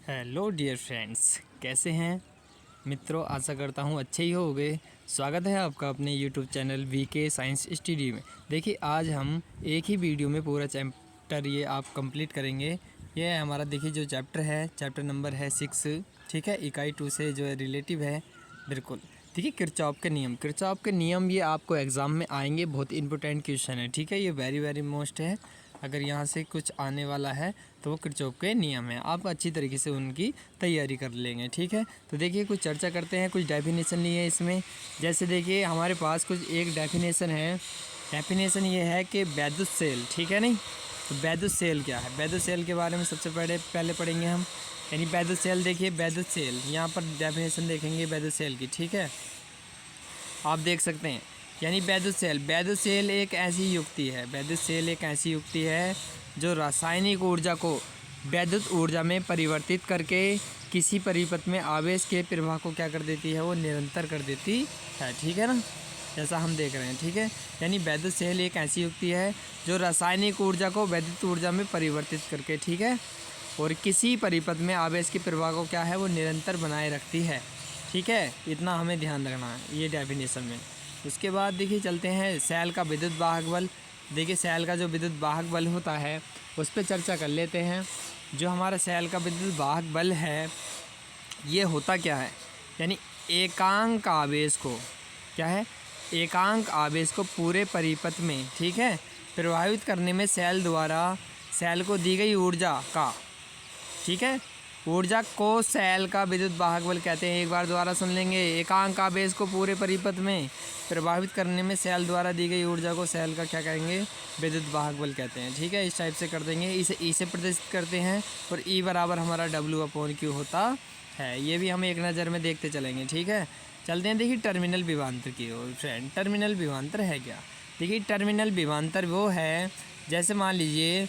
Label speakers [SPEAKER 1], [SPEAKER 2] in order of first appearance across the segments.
[SPEAKER 1] Hello dear friends, कैसे हैं मित्रों। आशा करता हूँ अच्छे ही होंगे। स्वागत है आपका अपने YouTube channel VK science study में। देखिए, आज हम एक ही वीडियो में पूरा चैप्टर ये आप कंप्लीट करेंगे। ये है हमारा, देखिए जो चैप्टर है, चैप्टर नंबर है 6, ठीक है। इकाई 2 से जो है रिलेटिव है, बिल्कुल। देखिए, किरचॉफ के नियम ये आपको एग्ज़ाम में आएंगे। बहुत इंपॉर्टेंट क्वेश्चन है, ठीक है। ये वेरी वेरी मोस्ट है। अगर यहाँ से कुछ आने वाला है तो वो किरचॉफ के नियम है। आप अच्छी तरीके से उनकी तैयारी कर लेंगे, ठीक है। तो देखिए, कुछ चर्चा करते हैं, कुछ डेफिनेशन ली है इसमें। जैसे देखिए, हमारे पास कुछ एक डेफिनेशन है। डेफिनेशन ये है कि वैद्युत सेल, ठीक है नहीं। तो वैद्युत सेल क्या है? वैद्युत सेल के बारे में सबसे पहले पढ़ेंगे हम। यानी वैद्युत सेल, देखिए वैद्युत सेल, यहाँ पर डेफिनेशन देखेंगे वैद्युत सेल की, ठीक है। आप देख सकते हैं, यानी वैद्युत सेल एक ऐसी युक्ति है, वैद्युत सेल एक ऐसी युक्ति है जो रासायनिक ऊर्जा को वैद्युत ऊर्जा में परिवर्तित करके किसी परिपथ में आवेश के प्रवाह को क्या कर देती है, वो निरंतर कर देती है, ठीक है ना। जैसा हम देख रहे हैं, ठीक है। यानी वैद्युत सेल एक ऐसी युक्ति है जो रासायनिक ऊर्जा को वैद्युत ऊर्जा में परिवर्तित करके, ठीक है, और किसी परिपथ में आवेश के प्रवाह को क्या है, वो निरंतर बनाए रखती है, ठीक है। इतना हमें ध्यान रखना है ये डेफिनेशन में। उसके बाद देखिए, चलते हैं सेल का विद्युत वाहक बल। देखिए, सेल का जो विद्युत वाहक बल होता है उस पर चर्चा कर लेते हैं। जो हमारा सेल का विद्युत वाहक बल है, ये होता क्या है, यानी एकांक आवेश को, क्या है, एकांक आवेश को पूरे परिपथ में, ठीक है, प्रभावित करने में सेल द्वारा सेल को दी गई ऊर्जा का, ठीक है, ऊर्जा को सेल का विद्युत वाहक बल कहते हैं। एक बार दोबारा सुन लेंगे। एकांक आवेश को पूरे परिपथ में प्रभावित करने में सेल द्वारा दी गई ऊर्जा को सेल का क्या कहेंगे, विद्युत वाहक बल कहते हैं, ठीक है। इस टाइप से कर देंगे, इसे ई से प्रदर्शित करते हैं, और ई बराबर हमारा W/Q होता है। ये भी हम एक नज़र में देखते चलेंगे, ठीक है। चलते हैं, देखिए टर्मिनल विभवांतर की ओर। फ्रेंड, टर्मिनल विभवांतर है क्या? देखिए, टर्मिनल विभवांतर वो है, जैसे मान लीजिए,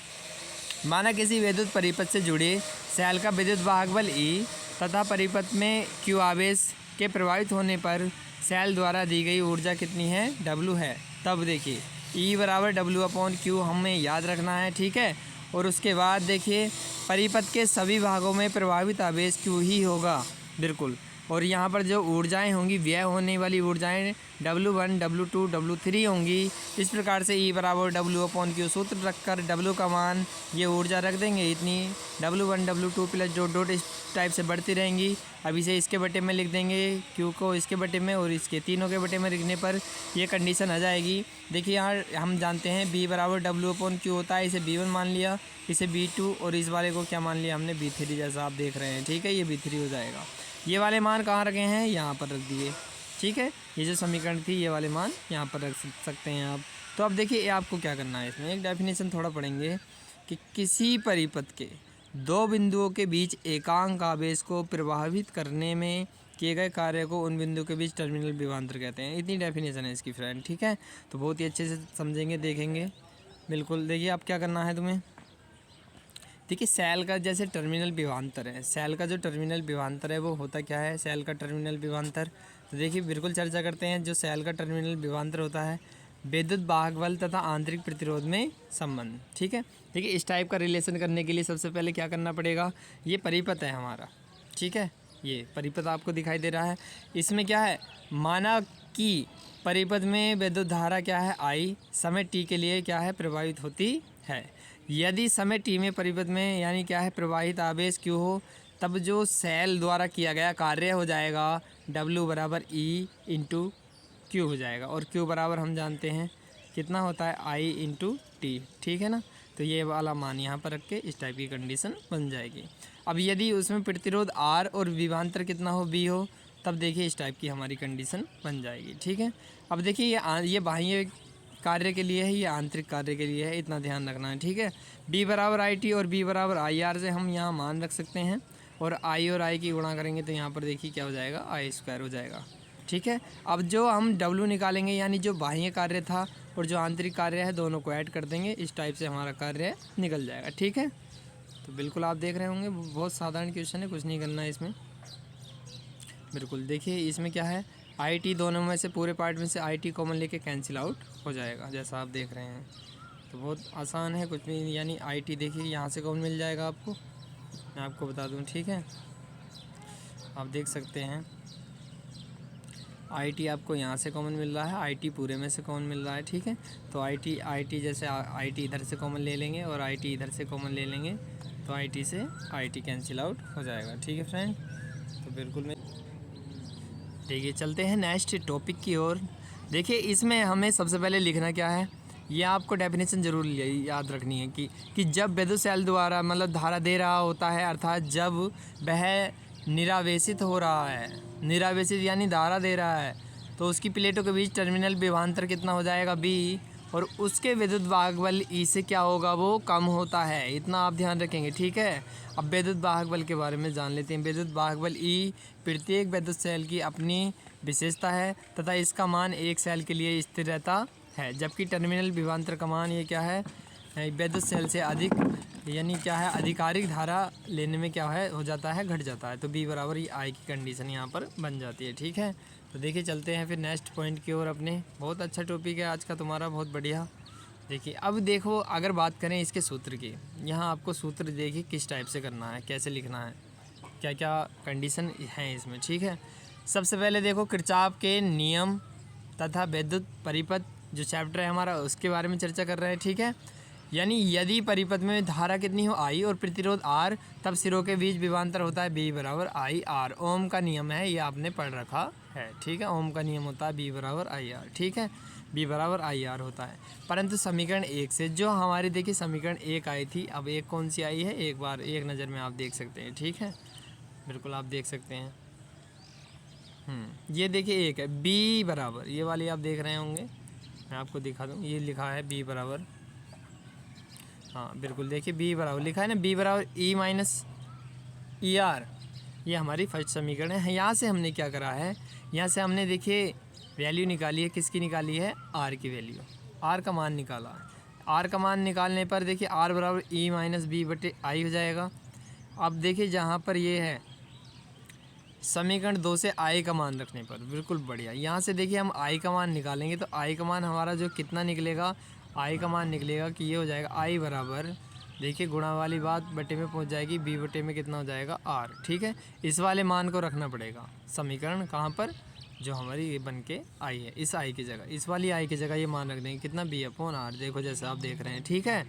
[SPEAKER 1] माना किसी विद्युत परिपथ से जुड़े सेल का विद्युत वाहक बल E तथा परिपथ में Q आवेश के प्रभावित होने पर सेल द्वारा दी गई ऊर्जा कितनी है, W है। तब देखिए, E बराबर W/Q हमें याद रखना है, ठीक है। और उसके बाद देखिए, परिपथ के सभी भागों में प्रभावित आवेश Q ही होगा, बिल्कुल। और यहाँ पर जो ऊर्जाएं होंगी, व्यय होने वाली ऊर्जाएं W1, W2, W3 होंगी। इस प्रकार से E बराबर W/Q सूत्र रखकर W का मान, ये ऊर्जा रख देंगे इतनी, W1, W2 plus dot dot, इस टाइप से बढ़ती रहेंगी। अब इसे इसके बटे में लिख देंगे, Q को इसके बटे में, और इसके तीनों के बटे में लिखने पर ये कंडीशन आ जाएगी। देखिए, यहाँ हम जानते हैं B बराबर W/Q होता है। इसे B1 मान लिया, इसे B2, और इस वाले को क्या मान लिया हमने, B3, जैसा आप देख रहे हैं, ठीक है। ये B3 हो जाएगा। ये वाले मान कहाँ रखे हैं, यहाँ पर रख दिए, ठीक है। ये जो समीकरण थी, ये वाले मान यहाँ पर रख सकते हैं आप। तो अब देखिए, आपको क्या करना है, इसमें एक डेफिनेशन थोड़ा पढ़ेंगे कि किसी परिपथ के दो बिंदुओं के बीच एकांक आवेश को प्रभावित करने में किए गए कार्य को उन बिंदुओं के बीच टर्मिनल विभवांतर कहते हैं। इतनी डेफिनेशन है इसकी, फ्रेंड, ठीक है। तो बहुत ही अच्छे से समझेंगे, देखेंगे, बिल्कुल। देखिए, आप क्या करना है तुम्हें। देखिए, सेल का जैसे टर्मिनल विभवांतर है, सेल का जो टर्मिनल विभवांतर है वो होता क्या है, सेल का टर्मिनल विभवांतर। तो देखिए, बिल्कुल चर्चा करते हैं। जो सेल का टर्मिनल विभवांतर होता है, विद्युत वाहक बल तथा आंतरिक प्रतिरोध में संबंध, ठीक है। देखिए, इस टाइप का रिलेशन करने के लिए सबसे पहले क्या करना पड़ेगा, ये परिपथ है हमारा, ठीक है। ये परिपथ आपको दिखाई दे रहा है। इसमें क्या है, माना कि परिपथ में विद्युत धारा क्या है, I समय t के लिए क्या है, प्रवाहित होती है। यदि समय t में परिपथ में यानी क्या है, प्रवाहित आवेश Q हो, तब जो सेल द्वारा किया गया कार्य हो जाएगा W बराबर E/Q हो जाएगा। और Q बराबर हम जानते हैं कितना होता है, I/T, ठीक है ना। तो ये वाला मान यहाँ पर रख के इस टाइप की कंडीशन बन जाएगी। अब यदि उसमें प्रतिरोध R और विभवांतर कितना हो, V हो, तब देखिए इस टाइप की हमारी कंडीशन बन जाएगी, ठीक है। अब देखिए, ये बाह्य कार्य के लिए है, ये आंतरिक कार्य के लिए है, इतना ध्यान रखना है, ठीक है। B बराबर IT और B बराबर IR से हम यहाँ मान रख सकते हैं, और I और I की गुणा करेंगे तो यहाँ पर देखिए क्या हो जाएगा, I² हो जाएगा, ठीक है। अब जो हम W निकालेंगे, यानी जो बाह्य कार्य था और जो आंतरिक कार्य है, दोनों को ऐड कर देंगे, इस टाइप से हमारा कार्य निकल जाएगा, ठीक है। तो बिल्कुल आप देख रहे होंगे, बहुत साधारण क्वेश्चन है, कुछ नहीं करना है इसमें, बिल्कुल। देखिए, इसमें क्या है, IT दोनों में से, पूरे पार्ट में से IT कॉमन लेके कैंसिल आउट हो जाएगा, जैसा आप देख रहे हैं। तो बहुत आसान है, कुछ भी, यानी IT देखिए यहाँ से कॉमन मिल जाएगा आपको, मैं आपको बता दूं, ठीक है। आप देख सकते हैं आई टी आपको यहाँ से कॉमन मिल रहा है, आई टी पूरे में से कॉमन मिल रहा है, ठीक है। तो आई टी जैसे आई टी इधर से कॉमन ले लेंगे और आई टी इधर से कॉमन ले लेंगे, तो आई टी से आई टी कैंसिल आउट हो जाएगा, ठीक है फ्रेंड। तो बिल्कुल मैं देखिए चलते हैं नेक्स्ट टॉपिक की ओर। देखिए इसमें हमें सबसे पहले लिखना क्या है, ये आपको डेफिनेशन ज़रूर याद रखनी है कि जब विद्युत सेल द्वारा मतलब धारा दे रहा होता है, अर्थात जब वह निरावेशित हो रहा है, निरावेशित यानी धारा दे रहा है, तो उसकी प्लेटों के बीच टर्मिनल विभवांतर कितना हो जाएगा बी, और उसके विद्युत वाहक बल ई से क्या होगा, वो कम होता है। इतना आप ध्यान रखेंगे, ठीक है। अब विद्युत वाहक बल के बारे में जान लेते हैं। विद्युत वाहक बल ई प्रत्येक विद्युत सेल की अपनी विशेषता है तथा इसका मान एक सेल के लिए स्थिर रहता है, जबकि टर्मिनल विभवांतर का मान ये क्या है, विद्युत सेल से अधिक यानी क्या है, आधिकारिक धारा लेने में क्या है हो जाता है, घट जाता है। तो बी बराबर ये आई की कंडीशन यहाँ पर बन जाती है, ठीक है। तो देखिए चलते हैं फिर नेक्स्ट पॉइंट की ओर अपने। बहुत अच्छा टॉपिक है आज का तुम्हारा, बहुत बढ़िया। देखिए अब देखो, अगर बात करें इसके सूत्र की, यहाँ आपको सूत्र देखिए किस टाइप से करना है, कैसे लिखना है, क्या क्या कंडीशन है इसमें, ठीक है। सबसे पहले देखो किरचॉफ के नियम तथा विद्युत परिपथ जो चैप्टर है हमारा, उसके बारे में चर्चा कर रहे हैं, ठीक है। यानी यदि परिपथ में धारा कितनी हो आई और प्रतिरोध आर, तब सिरों के बीच विभवांतर होता है बी बराबर आई आर। ओम का नियम है, ये आपने पढ़ रखा है, ठीक है। ओम का नियम होता है बी बराबर आई आर, ठीक है। बी बराबर आई आर होता है। परंतु समीकरण एक से जो हमारी देखिए समीकरण एक आई थी, अब एक कौन सी आई है, एक बार एक नज़र में आप देख सकते हैं, ठीक है। बिल्कुल आप देख सकते हैं। ये देखिए एक है बी बराबर, ये वाली आप देख रहे होंगे, मैं आपको दिखा दूँ, ये लिखा है बी बराबर, हाँ बिल्कुल देखिए बी बराबर लिखा है ना, बी बराबर ई माइनस ई आर, ये हमारी फर्स्ट समीकरण है। यहाँ से हमने क्या करा है, यहाँ से हमने देखिए वैल्यू निकाली है, किसकी निकाली है, आर की वैल्यू, आर का मान निकाला है। आर का मान निकालने पर देखिए आर बराबर ई माइनस बी बटे आई हो जाएगा। अब देखिए जहाँ पर ये है समीकरण 2 से आई का मान रखने पर, बिल्कुल बढ़िया, यहाँ से देखिए हम आई का मान निकालेंगे, तो आई का मान हमारा जो कितना निकलेगा, आई का मान निकलेगा कि ये हो जाएगा आई बराबर, देखिए गुणा वाली बात बटे में पहुंच जाएगी, बी बटे में कितना हो जाएगा आर, ठीक है। इस वाले मान को रखना पड़ेगा समीकरण कहाँ पर, जो हमारी ये बन के आई है, इस आई की जगह, इस वाली आई की जगह ये मान रख देंगे, कितना बी अपॉन आर, देखो जैसे आप देख रहे हैं, ठीक है।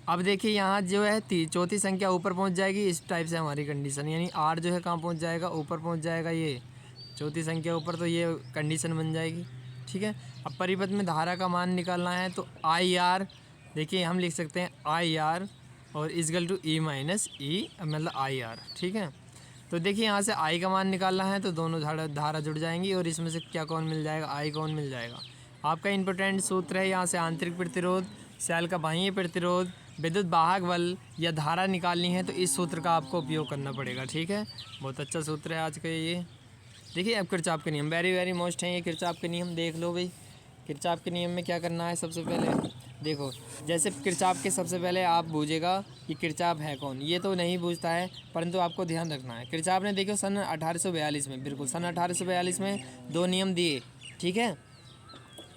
[SPEAKER 1] अब देखिए यहाँ जो है चौथी संख्या ऊपर पहुँच जाएगी, इस टाइप से हमारी कंडीशन, यानी आर जो है कहाँ पहुँच जाएगा, ऊपर पहुँच जाएगा, ये चौथी संख्या ऊपर, तो ये कंडीशन बन जाएगी, ठीक है। अब परिपथ में धारा का मान निकालना है, तो आई आर देखिए हम लिख सकते हैं आई आर और इजगल टू ई माइनस ई मतलब आई आर, ठीक है। तो देखिए यहाँ से आई का मान निकालना है, तो दोनों धारा जुड़ जाएंगी और इसमें से क्या कौन मिल जाएगा, आई कौन मिल जाएगा। आपका इम्पोर्टेंट सूत्र है, यहाँ से आंतरिक प्रतिरोध, सेल का बाह्य प्रतिरोध, विद्युत वाहक बल या धारा निकालनी है, तो इस सूत्र का आपको उपयोग करना पड़ेगा, ठीक है। बहुत अच्छा सूत्र है आज का ये। देखिए अब किरचॉफ के नियम वेरी वेरी मोस्ट हैं, ये किरचॉफ के नियम देख लो भाई। किरचॉफ के नियम में क्या करना है, सबसे पहले देखो, जैसे किरचॉफ के सबसे पहले आप बूझेगा कि किरचॉफ है कौन, ये तो नहीं बूझता है, परंतु आपको ध्यान रखना है। किरचॉफ ने देखो सन 1842 में, बिल्कुल सन 1842 में 2 नियम दिए, ठीक है।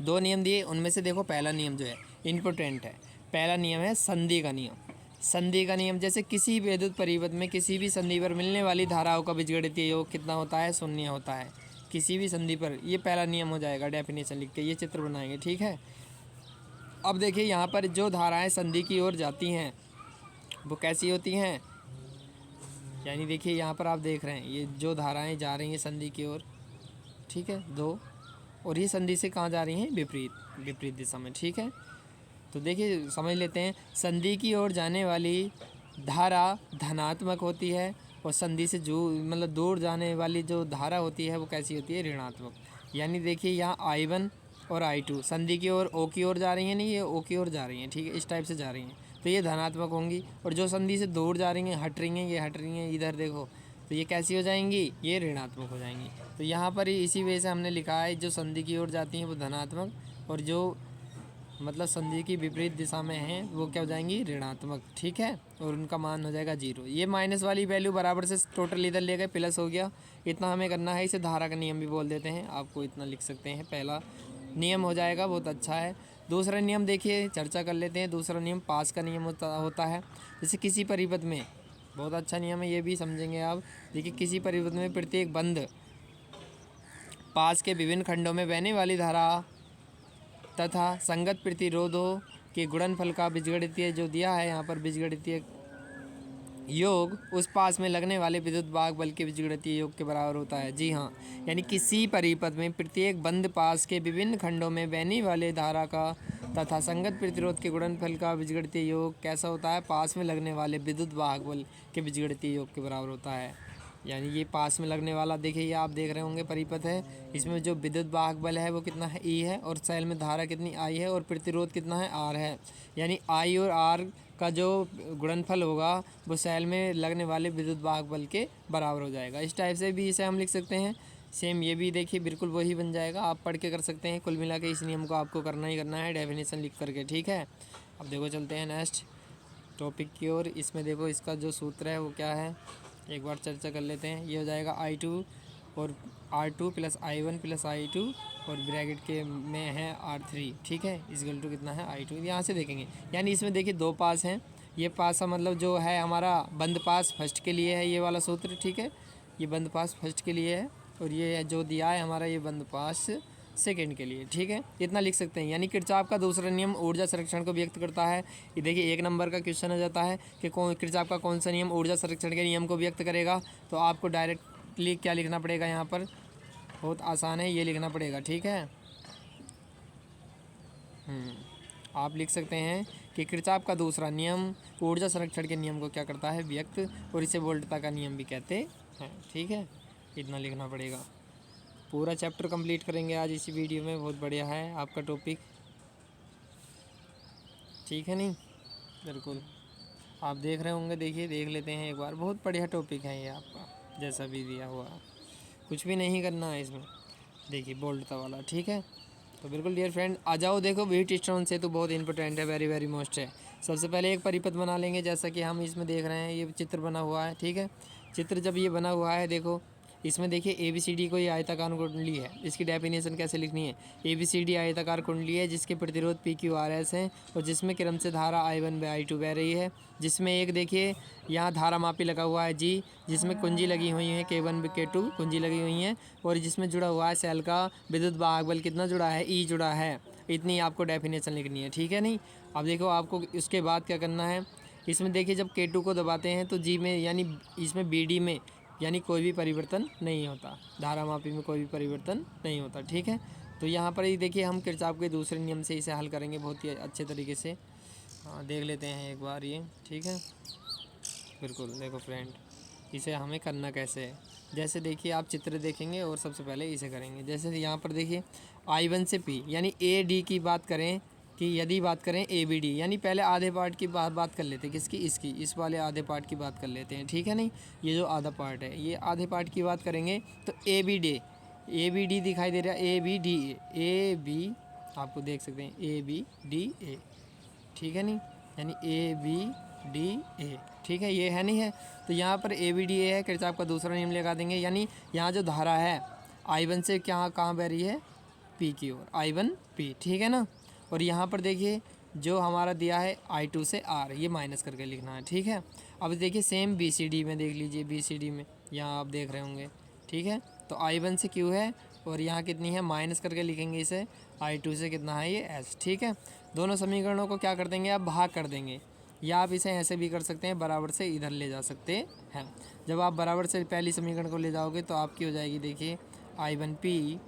[SPEAKER 1] 2 नियम दिए, उनमें से देखो पहला नियम जो है इम्पोर्टेंट है, पहला नियम है संधि का नियम। संधि का नियम, जैसे किसी विद्युत परिपथ में किसी भी संधि पर मिलने वाली धाराओं का बीजगणितीय योग कितना होता है, शून्य होता है किसी भी संधि पर, ये पहला नियम हो जाएगा। डेफिनेशन लिख के ये चित्र बनाएंगे, ठीक है। अब देखिए यहाँ पर जो धाराएं संधि की ओर जाती हैं वो कैसी होती हैं, यानी देखिए यहाँ पर आप देख रहे हैं ये जो धाराएं जा रही हैं संधि की ओर, ठीक है, 2, और ये संधि से कहाँ जा रही हैं, विपरीत दिशा में, ठीक है। तो देखिए समझ लेते हैं, संधि की ओर जाने वाली धारा धनात्मक होती है और संधि से जो मतलब दूर जाने वाली जो धारा होती है वो कैसी होती है, ऋणात्मक। यानी देखिए यहाँ I1 और I2 संधि की ओर O की ओर जा रही हैं, नहीं ये O की ओर जा रही हैं, ठीक है, इस टाइप से जा रही हैं, तो ये धनात्मक होंगी। और जो संधि से दूर जा रही हैं, हट रही हैं, ये हट रही हैं इधर देखो, तो ये कैसी हो जाएंगी, ये ऋणात्मक हो जाएंगी। तो यहाँ पर इसी वजह से हमने लिखा है जो संधि की ओर जाती हैं वो धनात्मक, और जो मतलब संधि की विपरीत दिशा में हैं वो क्या हो जाएंगी, ऋणात्मक, ठीक है। और उनका मान हो जाएगा 0। ये माइनस वाली वैल्यू बराबर से टोटल इधर ले गए, प्लस हो गया, इतना हमें करना है। इसे धारा का नियम भी बोल देते हैं, आपको इतना लिख सकते हैं, पहला नियम हो जाएगा, बहुत अच्छा है। दूसरा नियम देखिए चर्चा कर लेते हैं। दूसरा नियम पास का नियम होता है। जैसे किसी परिपथ में बहुत अच्छा नियम है, ये भी समझेंगे आप। देखिए किसी परिपथ में प्रत्येक बंद पास के विभिन्न खंडों में बहने वाली धारा तथा संगत प्रतिरोधों के गुणनफल का बीजगणितीय जो दिया है यहाँ पर बीजगणितीय योग उस पास में लगने वाले विद्युत भाग बल के बीजगणितीय योग के बराबर होता है। जी हाँ, यानी किसी परिपथ में प्रत्येक बंद पास के विभिन्न खंडों में बहने वाले धारा का तथा संगत प्रतिरोध के गुणनफल का बीजगणितीय योग कैसा होता है? पास में लगने वाले विद्युत भाग बल के बीजगणितीय योग के बराबर होता है। यानी ये पास में लगने वाला, देखिए ये आप देख रहे होंगे परिपथ है, इसमें जो विद्युत वाहक बल है वो कितना है? ई है, और सेल में धारा कितनी आई है, और प्रतिरोध कितना है? आर है। यानी आई और आर का जो गुणनफल होगा वो सेल में लगने वाले विद्युत वाहक बल के बराबर हो जाएगा। इस टाइप से भी इसे हम लिख सकते हैं। सेम ये भी देखिए बिल्कुल वही बन जाएगा, आप पढ़ के कर सकते हैं। कुल मिला के इस नियम को आपको करना ही करना है, डेफिनेशन लिख करके, ठीक है। अब देखो चलते हैं नेक्स्ट टॉपिक की ओर। इसमें देखो इसका जो सूत्र है वो क्या है, एक बार चर्चा कर लेते हैं। ये हो जाएगा I2 और R2 plus I1 plus I2 और ब्रैकेट के में है R3, ठीक है। इक्वल टू कितना है? I2। यहाँ से देखेंगे, यानी इसमें देखिए दो पास हैं। ये पास का मतलब जो है हमारा बंद पास फर्स्ट के लिए है, ये वाला सूत्र, ठीक है। ये बंद पास फर्स्ट के लिए है, और ये जो दिया है हमारा ये बंद पास सेकेंड के लिए, ठीक है। इतना लिख सकते हैं। यानी किरचॉफ का दूसरा नियम ऊर्जा संरक्षण को व्यक्त करता है। ये देखिए एक नंबर का क्वेश्चन आ जाता है कि किरचॉफ का कौन सा नियम ऊर्जा संरक्षण के नियम को व्यक्त करेगा, तो आपको डायरेक्टली क्या लिखना पड़ेगा यहाँ पर? बहुत आसान है, ये लिखना पड़ेगा, ठीक है। आप लिख सकते हैं कि किरचॉफ का दूसरा नियम ऊर्जा संरक्षण के नियम को क्या करता है? व्यक्त, और इसे वोल्टता का नियम भी कहते हैं, ठीक है। इतना लिखना पड़ेगा। पूरा चैप्टर कंप्लीट करेंगे आज इसी वीडियो में। बहुत बढ़िया है आपका टॉपिक, ठीक है नहीं? बिल्कुल आप देख रहे होंगे, देखिए देख लेते हैं एक बार। बहुत बढ़िया टॉपिक है ये आपका, जैसा भी दिया हुआ, कुछ भी नहीं करना है इसमें। देखिए बोल्टता वाला, ठीक है। तो बिल्कुल डियर फ्रेंड आ जाओ। देखो व्हीट स्टोन से तो बहुत इंपॉर्टेंट है, वेरी वेरी मोस्ट है। सबसे पहले एक परिपथ बना लेंगे, जैसा कि हम इसमें देख रहे हैं, ये चित्र बना हुआ है, ठीक है। चित्र जब ये बना हुआ है, देखो इसमें देखिए ABCD को ये आयताकार कुंडली है। इसकी डेफिनेशन कैसे लिखनी है? ABCD आयताकार कुंडली है जिसके प्रतिरोध PQRS हैं, और जिसमें क्रम से धारा I1/I2 बह रही है। जिसमें एक देखिए यहाँ धारा मापी लगा हुआ है G, जिसमें कुंजी लगी हुई है K1 K2 कुंजी लगी हुई हैं, और जिसमें जुड़ा हुआ है सेल का विद्युत वाहक बल कितना जुड़ा है? E जुड़ा है। इतनी आपको डेफिनेशन लिखनी है, ठीक है नहीं? अब देखो आपको इसके बाद क्या करना है। इसमें देखिए जब K2 को दबाते हैं तो G में, यानी इसमें BD में, यानी कोई भी परिवर्तन नहीं होता, धारा मापी में कोई भी परिवर्तन नहीं होता, ठीक है। तो यहाँ पर ही देखिए हम किरचॉफ के दूसरे नियम से इसे हल करेंगे बहुत ही अच्छे तरीके से। देख लेते हैं एक बार ये, ठीक है। बिल्कुल देखो फ्रेंड, इसे हमें करना कैसे है। जैसे देखिए आप चित्र देखेंगे और सबसे पहले इसे करेंगे। जैसे यहाँ पर देखिए I1 से P, यानी AD की बात करें, कि यदि बात करें ABD, यानी पहले आधे पार्ट की बात कर लेते हैं। किसकी? इसकी, इस वाले आधे पार्ट की बात कर लेते हैं, ठीक है नहीं? ये जो आधा पार्ट है, ये आधे पार्ट की बात करेंगे तो ABD दिखाई दे रहा है, AB आपको देख सकते हैं ABDA, ठीक है नहीं? यानी ABDA, ठीक है, ये है नहीं है? तो यहाँ पर ABDA है, किरचॉफ का दूसरा नियम लगा देंगे। यानी यहाँ जो धारा है I1 से क्या कहाँ बह रही है? P की ओर, I1P, ठीक है ना। और यहाँ पर देखिए जो हमारा दिया है I2 से R, ये माइनस करके लिखना है, ठीक है। अब देखिए सेम BCD में देख लीजिए, BCD में यहाँ आप देख रहे होंगे, ठीक है। तो I1 से Q है, और यहाँ कितनी है? माइनस करके लिखेंगे इसे। I2 से कितना है? ये S, ठीक है। दोनों समीकरणों को क्या कर देंगे? आप भाग कर देंगे, या आप इसे ऐसे भी कर सकते हैं, बराबर से इधर ले जा सकते हैं। जब आप बराबर से पहली समीकरण को ले जाओगे तो आपकी हो जाएगी, देखिए I1P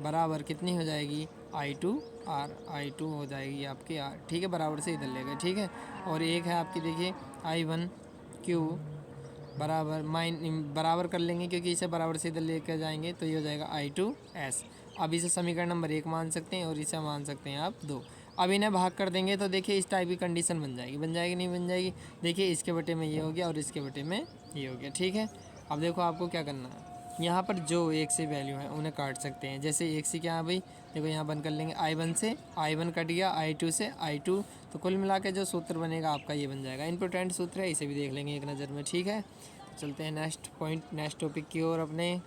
[SPEAKER 1] बराबर कितनी हो जाएगी? I2R, I2 हो जाएगी आपकी R, ठीक है। बराबर से इधर ले गए, ठीक है। और एक है आपकी देखिए I1Q बराबर बराबर कर लेंगे, क्योंकि इसे बराबर से इधर लेकर जाएंगे, तो ये हो जाएगा I2S। अब इसे समीकरण नंबर 1 मान सकते हैं, और इसे मान सकते हैं आप 2। अब इन्हें भाग कर देंगे तो देखिए इस टाइप की कंडीशन बन जाएगी, नहीं बन जाएगी? देखिए इसके बटे में ये हो गया, और इसके बटे में ये हो गया, ठीक है। अब देखो आपको क्या करना है, यहाँ पर जो एक से वैल्यू है उन्हें काट सकते हैं। जैसे एक से क्या है भाई, देखो यहाँ बंद कर लेंगे, I1 से I1 कट गया, I2 से I2, तो कुल मिला के जो सूत्र बनेगा आपका ये बन जाएगा। इंपॉर्टेंट सूत्र है, इसे भी देख लेंगे एक नज़र में, ठीक है। चलते हैं नेक्स्ट पॉइंट, नेक्स्ट टॉपिक की ओर अपने।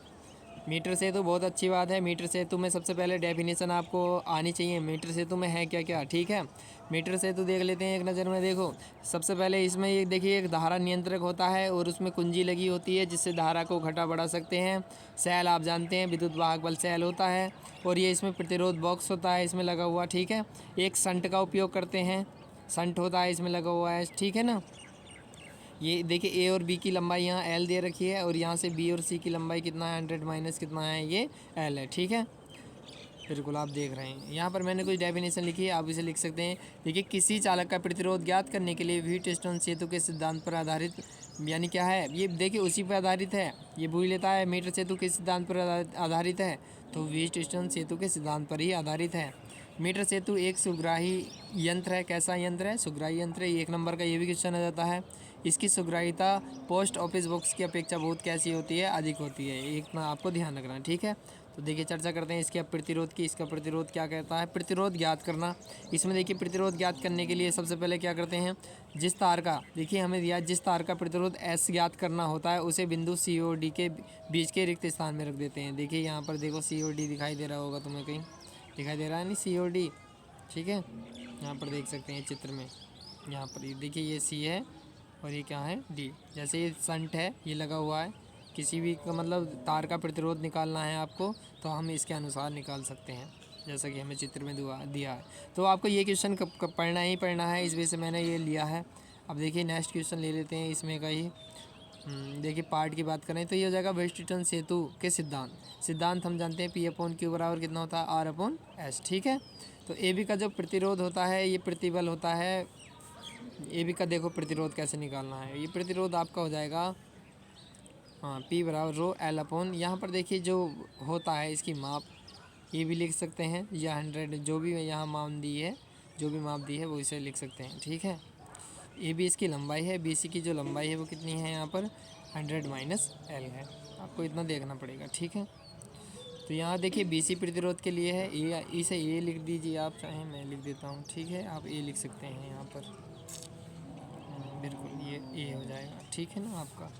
[SPEAKER 1] मीटर सेतु बहुत अच्छी बात है। मीटर सेतु में सबसे पहले डेफिनेशन आपको आनी चाहिए, मीटर सेतु में है क्या क्या, ठीक है। मीटर सेतु देख लेते हैं एक नज़र में। देखो सबसे पहले इसमें ये देखिए एक धारा नियंत्रक होता है और उसमें कुंजी लगी होती है जिससे धारा को घटा बढ़ा सकते हैं। सेल आप जानते हैं विद्युत वाहक बल सेल होता है, और ये इसमें प्रतिरोध बॉक्स होता है इसमें लगा हुआ, ठीक है। एक संट का उपयोग करते हैं, संट होता है इसमें लगा हुआ है, ठीक है ना। ये देखिए ए और बी की लंबाई यहाँ एल दे रखी है, और यहाँ से बी और सी की लंबाई कितना है 100 माइनस कितना है, ये एल है, ठीक है। बिल्कुल आप देख रहे हैं यहाँ पर मैंने कुछ डेफिनेशन लिखी है, आप इसे लिख सकते हैं। देखिए किसी चालक का प्रतिरोध ज्ञात करने के लिए व्हीटस्टोन सेतु के सिद्धांत पर आधारित, यानी क्या है ये देखिए उसी पर आधारित है, ये भूल लेता है। मीटर सेतु किस सिद्धांत पर आधारित है, तो व्हीटस्टोन सेतु के सिद्धांत पर ही आधारित है। मीटर सेतु एक सुग्राही यंत्र है। कैसा यंत्र है, सुग्राही यंत्र है। 1 नंबर का ये भी क्वेश्चन आ जाता है। इसकी सुग्राहिता पोस्ट ऑफिस बॉक्स की अपेक्षा बहुत कैसी होती है, अधिक होती है, एक ना आपको ध्यान रखना है, ठीक है। तो देखिए चर्चा करते हैं इसके अब प्रतिरोध की। इसका प्रतिरोध क्या कहता है, प्रतिरोध ज्ञात करना। इसमें देखिए प्रतिरोध ज्ञात करने के लिए सबसे पहले क्या करते हैं, जिस तार का देखिए हमें दिया जिस तार का प्रतिरोध एस ज्ञात करना होता है उसे बिंदु सी और डी के बीच के रिक्त स्थान में रख देते हैं। देखिए यहाँ पर देखो सी और डी दिखाई दे रहा होगा तुम्हें, कहीं दिखाई दे रहा है नहीं सी और डी, ठीक है। यहाँ पर देख सकते हैं चित्र में, यहाँ पर ये देखिए ये सी है और ये क्या है डी। जैसे ये संट है ये लगा हुआ है, किसी भी का मतलब तार का प्रतिरोध निकालना है आपको तो हम इसके अनुसार निकाल सकते हैं, जैसा कि हमें चित्र में दिया है। तो आपको ये क्वेश्चन कब पढ़ना ही पढ़ना है, इस वजह से मैंने ये लिया है। अब देखिए नेक्स्ट क्वेश्चन ले लेते हैं इसमें का ही। देखिए पार्ट की बात करें तो ये हो जाएगा व्हीटस्टोन सेतु के सिद्धांत हम जानते हैं P/Q बराबर कितना होता है R/S, ठीक है। तो ए बी का जो प्रतिरोध होता है ये प्रतिबल होता है। ए बी का देखो प्रतिरोध कैसे निकालना है, ये प्रतिरोध आपका हो जाएगा हाँ P बराबर रो L/, यहाँ पर देखिए जो होता है इसकी माप ये भी लिख सकते हैं, या 100 जो भी यहाँ माप दी है, जो भी माप दी है वो इसे लिख सकते हैं, ठीक है। ए बी इसकी लंबाई है, बी सी की जो लंबाई है वो कितनी है यहाँ पर 100 माइनस एल है, आपको इतना देखना पड़ेगा, ठीक है। तो यहाँ देखिए बी सी प्रतिरोध के लिए है, ए इसे ए लिख दीजिए आप चाहें, मैं लिख देता हूँ, ठीक है। आप ए लिख सकते हैं यहाँ पर, बिल्कुल ये ए हो जाएगा, ठीक है ना आपका।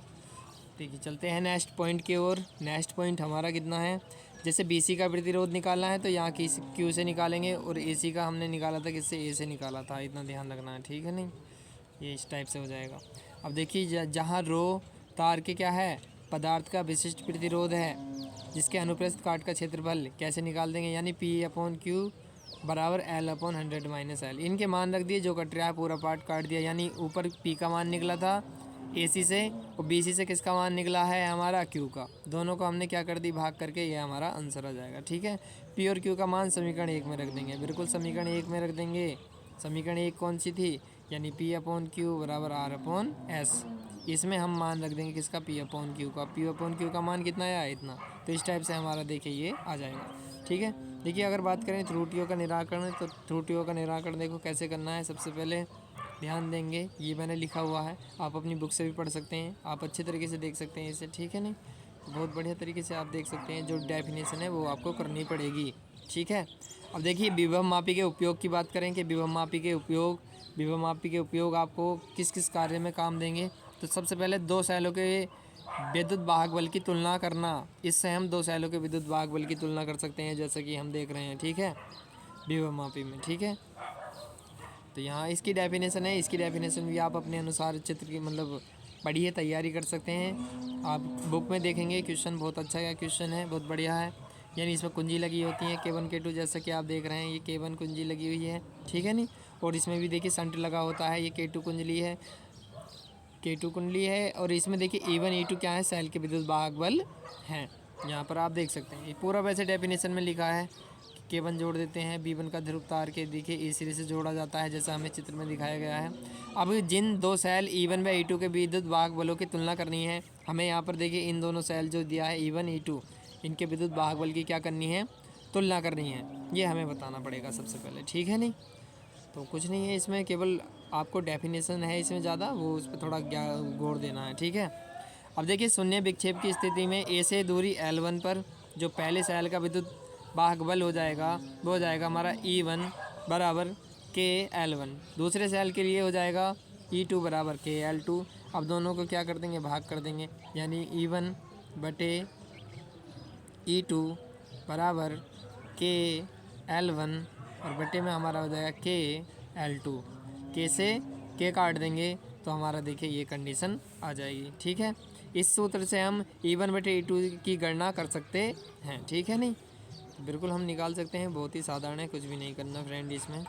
[SPEAKER 1] देखिए चलते हैं नेक्स्ट पॉइंट की ओर। नेक्स्ट पॉइंट हमारा कितना है, जैसे बी सी का प्रतिरोध निकालना है तो यहाँ की क्यू से निकालेंगे, और ए सी का हमने निकाला था किससे, ए से निकाला था, इतना ध्यान रखना है, ठीक है। नहीं ये इस टाइप से हो जाएगा। अब देखिए जहाँ रो तार के क्या है पदार्थ का विशिष्ट प्रतिरोध है जिसके अनुप्रस्थ काट का क्षेत्रफल कैसे निकाल देंगे, यानी P/Q बराबर L/100 माइनस एल। इनके मान रख दिए, जो कट रहा है पूरा पार्ट काट दिया, यानी ऊपर P का मान निकला था AC से, और BC से किसका मान निकला है हमारा Q का, दोनों को हमने क्या कर दी भाग करके, ये हमारा आंसर आ जाएगा, ठीक है। P और Q का मान समीकरण 1 में रख देंगे, बिल्कुल समीकरण 1 में रख देंगे। समीकरण 1 कौन सी थी, यानी P/Q बराबर R/S। इसमें हम मान रख देंगे किसका, P/Q का। P/Q का मान कितना आया, इतना। तो इस टाइप से हमारा देखिए ये आ जाएगा, ठीक है। देखिए अगर बात करें त्रुटियों का निराकरण, तो त्रुटियों का निराकरण देखो कैसे करना है। सबसे पहले ध्यान देंगे, ये मैंने लिखा हुआ है, आप अपनी बुक से भी पढ़ सकते हैं, आप अच्छे तरीके से देख सकते हैं इसे, ठीक है। नहीं बहुत बढ़िया तरीके से आप देख सकते हैं, जो डेफिनेशन है वो आपको करनी पड़ेगी, ठीक है। अब देखिए विभव मापी के उपयोग की बात करें कि विभव मापी के उपयोग आपको किस किस कार्य में काम देंगे। तो सबसे पहले 2 सेलों के विद्युत वाहक बल की तुलना करना, इससे हम 2 सेलों के विद्युत वाहक बल की तुलना कर सकते हैं, जैसा कि हम देख रहे हैं, ठीक है, विभव मापी में, ठीक है। तो यहाँ इसकी डेफिनेशन है, इसकी डेफिनेशन भी आप अपने अनुसार चित्र की मतलब पढ़िए, तैयारी कर सकते हैं। आप बुक में देखेंगे क्वेश्चन बहुत अच्छा क्वेश्चन है, बहुत बढ़िया है। यानी इसमें कुंजी लगी होती है K1 K2, जैसा कि आप देख रहे हैं ये K1 कुंजी लगी हुई है, ठीक है। नहीं और इसमें भी देखिए संट लगा होता है, ये K2 कुंडली है, K2 कुंडली है। और इसमें देखिए E1 E2 क्या है, सेल के विद्युत वाहक बल हैं, यहाँ पर आप देख सकते हैं। ये पूरा वैसे डेफिनेशन में लिखा है। K1 जोड़ देते हैं, B1 का ध्रुव तार के देखिए ए सिरे से जोड़ा जाता है, जैसा हमें चित्र में दिखाया गया है। अब जिन 2 सेल E1 व E2 के विद्युत वाहक बलों की तुलना करनी है, हमें यहाँ पर देखिए इन दोनों सेल जो दिया है E1 E2, इनके विद्युत वाहक बल की क्या करनी है, तुलना करनी है, ये हमें बताना पड़ेगा सबसे पहले, ठीक है। नहीं तो कुछ नहीं है इसमें, केवल आपको डेफिनेशन है इसमें ज़्यादा, वो उस पर थोड़ा गौर देना है, ठीक है। अब देखिए शून्य विक्षेप की स्थिति में ए से दूरी L1 पर जो पहले सेल का विद्युत वाहक बल हो जाएगा वो हो जाएगा हमारा E1 बराबर KL1, दूसरे सेल के लिए हो जाएगा E2 बराबर KL2। अब दोनों को क्या कर देंगे, भाग कर देंगे, यानी E1 बटे E2 बराबर KL1 और बटे में हमारा हो जाएगा KL2। के से के काट देंगे तो हमारा देखिए ये कंडीशन आ जाएगी। ठीक है, इस सूत्र से हम E1 बटे E2 की गणना कर सकते हैं। ठीक है नहीं, तो बिल्कुल हम निकाल सकते हैं, बहुत ही साधारण है, कुछ भी नहीं करना फ्रेंड। इसमें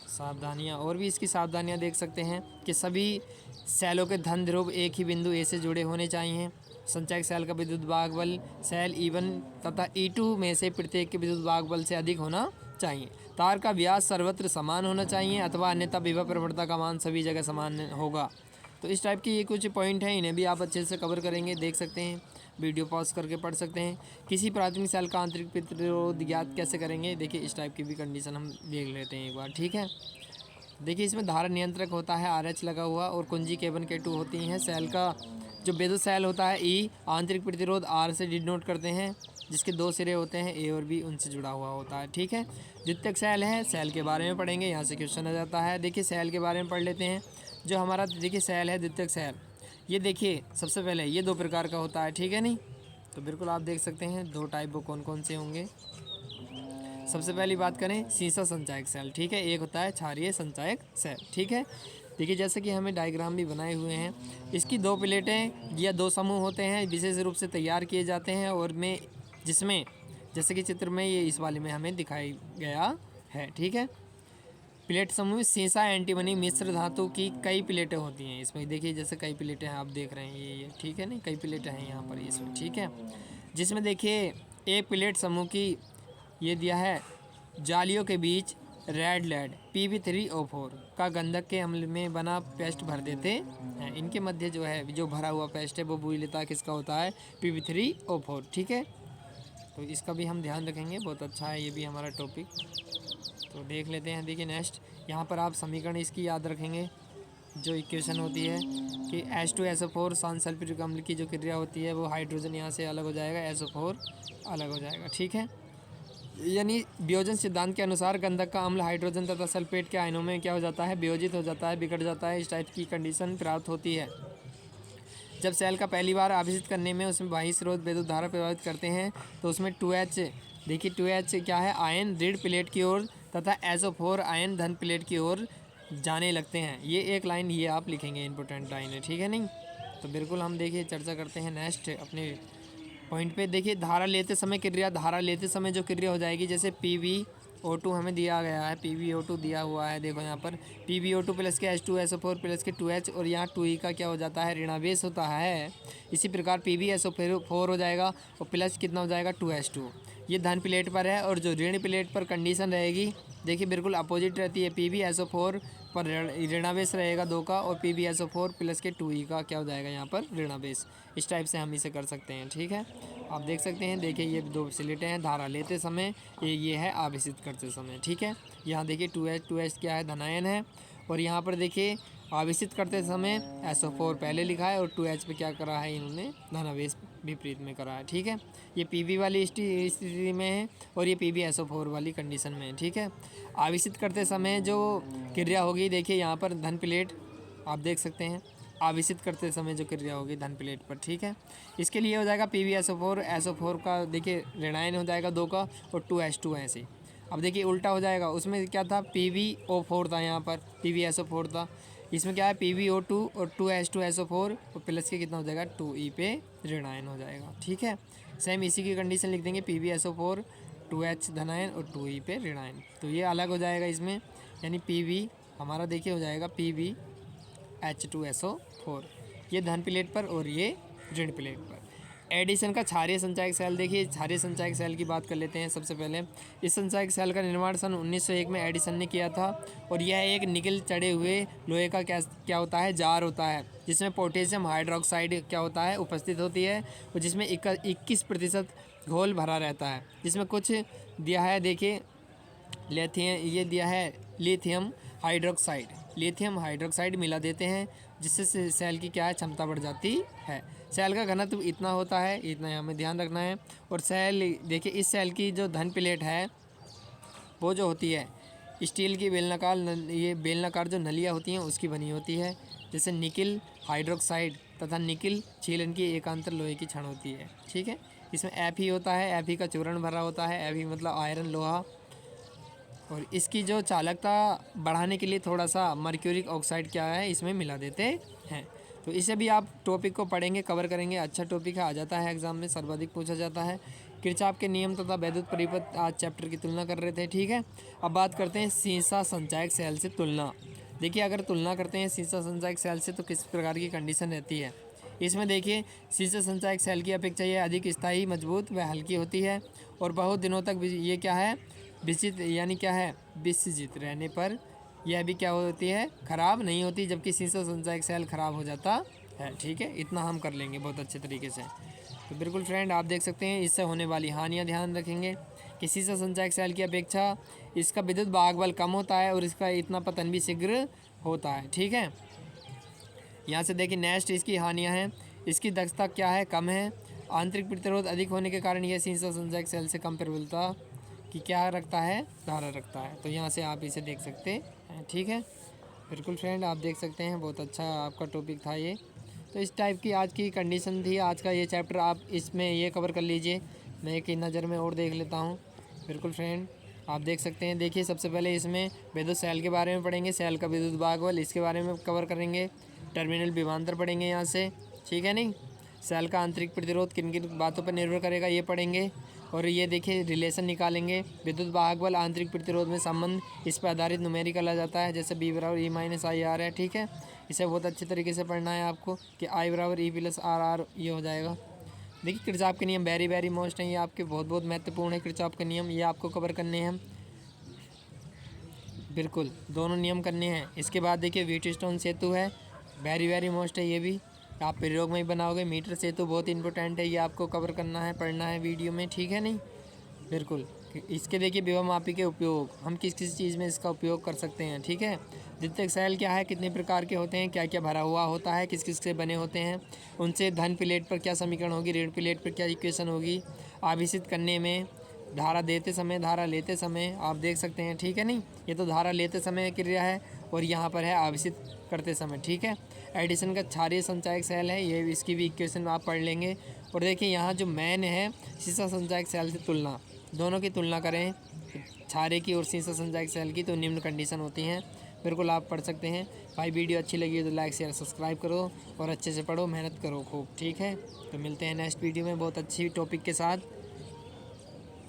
[SPEAKER 1] सावधानियाँ और भी इसकी सावधानियाँ देख सकते हैं कि सभी सेलों के धन ध्रुव एक ही बिंदु ए से जुड़े होने चाहिए। संचायक सेल का विद्युत भाग बल सेल E1 तथा E2 में से प्रत्येक के विद्युत भाग बल से अधिक होना चाहिए। तार का व्यास सर्वत्र समान होना चाहिए अथवा अन्यथा विभव प्रवणता का मान सभी जगह समान होगा। तो इस टाइप की ये कुछ पॉइंट हैं, इन्हें भी आप अच्छे से कवर करेंगे, देख सकते हैं, वीडियो पॉज करके पढ़ सकते हैं। किसी प्राथमिक सेल का आंतरिक प्रतिरोध ज्ञात कैसे करेंगे, देखिए इस टाइप की भी कंडीशन हम देख लेते हैं एक बार। ठीक है, देखिए इसमें धारा नियंत्रक होता है RH लगा हुआ और कुंजी K1 K2 होती हैं। सेल का जो विद्युत सेल होता है E आंतरिक प्रतिरोध R से डिनोट करते हैं, जिसके दो सिरे होते हैं A और B, उनसे जुड़ा हुआ होता है। ठीक है, द्वितीयक सेल है, सेल के बारे में पढ़ेंगे, यहाँ से क्वेश्चन आ जाता है। देखिए सेल के बारे में पढ़ लेते हैं। जो हमारा देखिए सेल है द्वितीयक सेल, ये देखिए सबसे पहले ये दो प्रकार का होता है। ठीक है नहीं, तो बिल्कुल आप देख सकते हैं दो टाइप वो कौन कौन से होंगे। सबसे पहली बात करें सीसा संचायक सेल। ठीक है, एक होता है क्षारीय संचायक सेल। ठीक है, देखिए जैसे कि हमें डायग्राम भी बनाए हुए हैं, इसकी दो प्लेटें या दो समूह होते हैं, विशेष रूप से तैयार किए जाते हैं और में जिसमें जैसे कि चित्र में ये इस वाले में हमें दिखाई गया है। ठीक है, प्लेट समूह सीसा एंटीमनी मिश्र धातु की कई प्लेटें होती हैं इसमें। देखिए जैसे कई प्लेटें हैं, आप देख रहे हैं ये ठीक है नहीं, कई प्लेटें हैं यहाँ पर इसमें। ठीक है, जिसमें देखिए एक प्लेट समूह की ये दिया है जालियों के बीच रेड लेड Pb3O4 का गंधक के अम्ल में बना पेस्ट भर देते हैं। इनके मध्य जो है जो भरा हुआ पेस्ट है वो बुझलिता किसका होता है, Pb3O4। ठीक है, तो इसका भी हम ध्यान रखेंगे, बहुत अच्छा है ये भी हमारा टॉपिक। तो देख लेते हैं। देखिए नेक्स्ट यहाँ पर आप समीकरण इसकी याद रखेंगे। जो इक्वेशन होती है कि H2SO4 सांसल्फ्यूरिक अम्ल की जो क्रिया होती है वो हाइड्रोजन यहाँ से अलग हो जाएगा, SO4 अलग हो जाएगा। ठीक है, यानी वियोजन सिद्धांत के अनुसार गंधक का अम्ल हाइड्रोजन तथा सल्फेट के आयनों में क्या हो जाता है, वियोजित हो जाता है, बिगड़ जाता है। इस टाइप की कंडीशन प्राप्त होती है जब सेल का पहली बार आवेशित करने में उसमें बाह्य स्रोत विद्युत धारा प्रभावित करते हैं तो उसमें 2H देखिए 2H क्या है, आयन ऋण प्लेट की ओर तथा SO4 आयन धन प्लेट की ओर जाने लगते हैं। ये एक लाइन ये आप लिखेंगे, इंपॉर्टेंट लाइन है। ठीक है नहीं, तो बिल्कुल हम देखिए चर्चा करते हैं नेक्स्ट अपने पॉइंट पे। देखिए धारा लेते समय क्रिया, धारा लेते समय जो क्रिया हो जाएगी, जैसे PbO2 हमें दिया गया है, PbO2 दिया हुआ है, देखो यहाँ पर PbO2 प्लस के H2SO4 प्लस के 2H और यहाँ 2E का क्या हो जाता है, ऋणावेश होता है। इसी प्रकार PbSO4 हो जाएगा और प्लस कितना हो जाएगा 2H2। ये धन प्लेट पर है और जो ऋण प्लेट पर कंडीशन रहेगी देखिए बिल्कुल अपोजिट रहती है। PbSO4 पर ऋणावेश रहेगा 2 का और PbSO4 प्लस के 2E का क्या हो जाएगा यहाँ पर ऋणावेश। इस टाइप से हम इसे कर सकते हैं। ठीक है, आप देख सकते हैं, देखिए ये दो प्लेटें हैं, धारा लेते समय ये है आवेशित करते समय। ठीक है, यहाँ देखिए 2H क्या है, धनायन है, और यहाँ पर देखिए आवेशित करते समय SO4 पहले लिखा है और 2H पे क्या करा है इन्होंने, धनावेश विपरीत में करा है। ठीक है, ये Pb वाली स्थिति में है और ये PbSO4 वाली कंडीशन में है। ठीक है, आवेशित करते समय जो क्रिया होगी देखिए यहाँ पर धन प्लेट आप देख सकते हैं, आवेशित करते समय जो क्रिया होगी धन प्लेट पर। ठीक है, इसके लिए हो जाएगा PbSO4 SO4 का देखिए ऋणायन हो जाएगा 2 का और 2H2 ऐसे। अब देखिए उल्टा हो जाएगा, उसमें क्या था PbO4 था, यहाँ पर PbSO4 था, इसमें क्या है PbO2 और 2H2SO4 और प्लस के कितना हो जाएगा 2E पे ऋणायन हो जाएगा। ठीक है, सेम इसी की कंडीशन लिख देंगे, PbSO4 2H धनायन और 2E पे ऋणायन, तो ये अलग हो जाएगा इसमें, यानी Pb हमारा देखिए हो जाएगा PbH2SO4, ये धन प्लेट पर और ये ऋण प्लेट पर। एडिशन का क्षारीय संचायक सेल, देखिए क्षारीय संचायक सेल की बात कर लेते हैं। सबसे पहले इस संचायक सेल का निर्माण सन 1901 में एडिसन ने किया था और यह एक निकल चढ़े हुए लोहे का क्या होता है, जार होता है, जिसमें पोटेशियम हाइड्रोक्साइड क्या होता है उपस्थित होती है और जिसमें 21% घोल भरा रहता है, जिसमें कुछ दिया है देखिए लिथियम, ये दिया है लिथियम हाइड्रोक्साइड मिला देते हैं, जिससे सेल की क्या है क्षमता बढ़ जाती है। सेल का घनत्व इतना होता है, इतना हमें ध्यान रखना है। और सेल देखिए इस सेल की जो धन प्लेट है वो जो होती है स्टील की ये बेलनाकार जो नलियाँ होती हैं उसकी बनी होती है, जैसे निकिल हाइड्रोक्साइड तथा निकिल छीलन की एकांतर लोहे की छड़ होती है। ठीक है, इसमें Fe होता है, Fe का चूर्ण भरा होता है। Fe मतलब आयरन लोहा। और इसकी जो चालकता बढ़ाने के लिए थोड़ा सा मर्क्यूरिक ऑक्साइड क्या है इसमें मिला देते हैं। तो इसे भी आप टॉपिक को पढ़ेंगे, कवर करेंगे। अच्छा टॉपिक है, आ जाता है एग्जाम में, सर्वाधिक पूछा जाता है। किरचॉफ के नियम तथा वैद्युत परिपथ आज चैप्टर की तुलना कर रहे थे। ठीक है, अब बात करते हैं सीसा संचायक सेल से तुलना। देखिए, अगर तुलना करते हैं सीसा संचायक सेल से तो किस प्रकार की कंडीशन रहती है। इसमें देखिए, सीसा संचायक सेल की अपेक्षा ये अधिक स्थायी, मजबूत व हल्की होती है और बहुत दिनों तक ये क्या है, विचित्र यानी क्या है, विसर्जित रहने पर यह भी क्या होती है, ख़राब नहीं होती, जबकि सीसा संचायक सेल खराब हो जाता है। ठीक है, इतना हम कर लेंगे बहुत अच्छे तरीके से। तो बिल्कुल फ्रेंड, आप देख सकते हैं इससे होने वाली हानियाँ ध्यान रखेंगे कि सीसा संचायक सेल की अपेक्षा इसका विद्युत भागबल कम होता है और इसका इतना पतन भी शीघ्र होता है। ठीक है, यहाँ से देखिए नेक्स्ट इसकी हानियाँ हैं। इसकी दक्षता क्या है, कम है। आंतरिक प्रतिरोध अधिक होने के कारण यह सीसा संचायक सेल से कम प्रबलता कि क्या रखता है, धारा रखता है। तो यहाँ से आप इसे देख सकते हैं। ठीक है, बिल्कुल फ्रेंड, आप देख सकते हैं, बहुत अच्छा आपका टॉपिक था ये। तो इस टाइप की आज की कंडीशन थी, आज का ये चैप्टर आप इसमें ये कवर कर लीजिए। मैं एक नज़र में और देख लेता हूँ। बिल्कुल फ्रेंड, आप देख सकते हैं। देखिए, सबसे पहले इसमें विद्युत सेल के बारे में पढ़ेंगे, सेल का विद्युत भागबल इसके बारे में कवर करेंगे। टर्मिनल विभवांतर पढ़ेंगे यहाँ से। ठीक है नहीं, सेल का आंतरिक प्रतिरोध किन किन बातों पर निर्भर करेगा ये पढ़ेंगे। और ये देखिए रिलेशन निकालेंगे, विद्युत भागबल आंतरिक प्रतिरोध में संबंध, इस पर आधारित न्यूमेरिकल आ जाता है, जैसे B बराबर E-IR है। ठीक है, इसे बहुत अच्छे तरीके से पढ़ना है आपको कि I बराबर E+RR ये हो जाएगा। देखिए, किरचॉफ के नियम वेरी वेरी मोस्ट हैं, ये आपके बहुत बहुत महत्वपूर्ण है। किरचॉफ के नियम ये आपको कवर करने हैं, बिल्कुल दोनों नियम करने हैं। इसके बाद देखिए व्हीटस्टोन सेतु है, वेरी वेरी मोस्ट है, ये भी आप प्रयोग में ही बनाओगे। मीटर सेतु बहुत इंपॉर्टेंट है, ये आपको कवर करना है, पढ़ना है वीडियो में। ठीक है नहीं, बिल्कुल। इसके देखिए विभव मापी के उपयोग, हम किस किस चीज़ में इसका उपयोग कर सकते हैं। ठीक है, द्वितीयक सेल क्या है, कितने प्रकार के होते हैं, क्या क्या भरा हुआ होता है, किस किस से बने होते हैं, उनसे धन प्लेट पर क्या समीकरण होगी, ऋण प्लेट पर क्या इक्वेशन होगी, आवेशित करने में, धारा देते समय, धारा लेते समय, आप देख सकते हैं। ठीक है नहीं, ये तो धारा लेते समय क्रिया है और यहाँ पर है आवेशित करते समय। ठीक है, एडिशन का क्षारीय संचायक सेल है, ये इसकी भी इक्वेशन आप पढ़ लेंगे। और देखिए यहाँ जो मैन है सीसा संचायक सेल से तुलना, दोनों की तुलना करें क्षारीय की और सीसा संचायक सेल की, तो निम्न कंडीशन होती हैं। बिल्कुल आप पढ़ सकते हैं। भाई वीडियो अच्छी लगी है तो लाइक शेयर सब्सक्राइब करो और अच्छे से पढ़ो, मेहनत करो खूब। ठीक है, तो मिलते हैं नेक्स्ट वीडियो में बहुत अच्छी टॉपिक के साथ।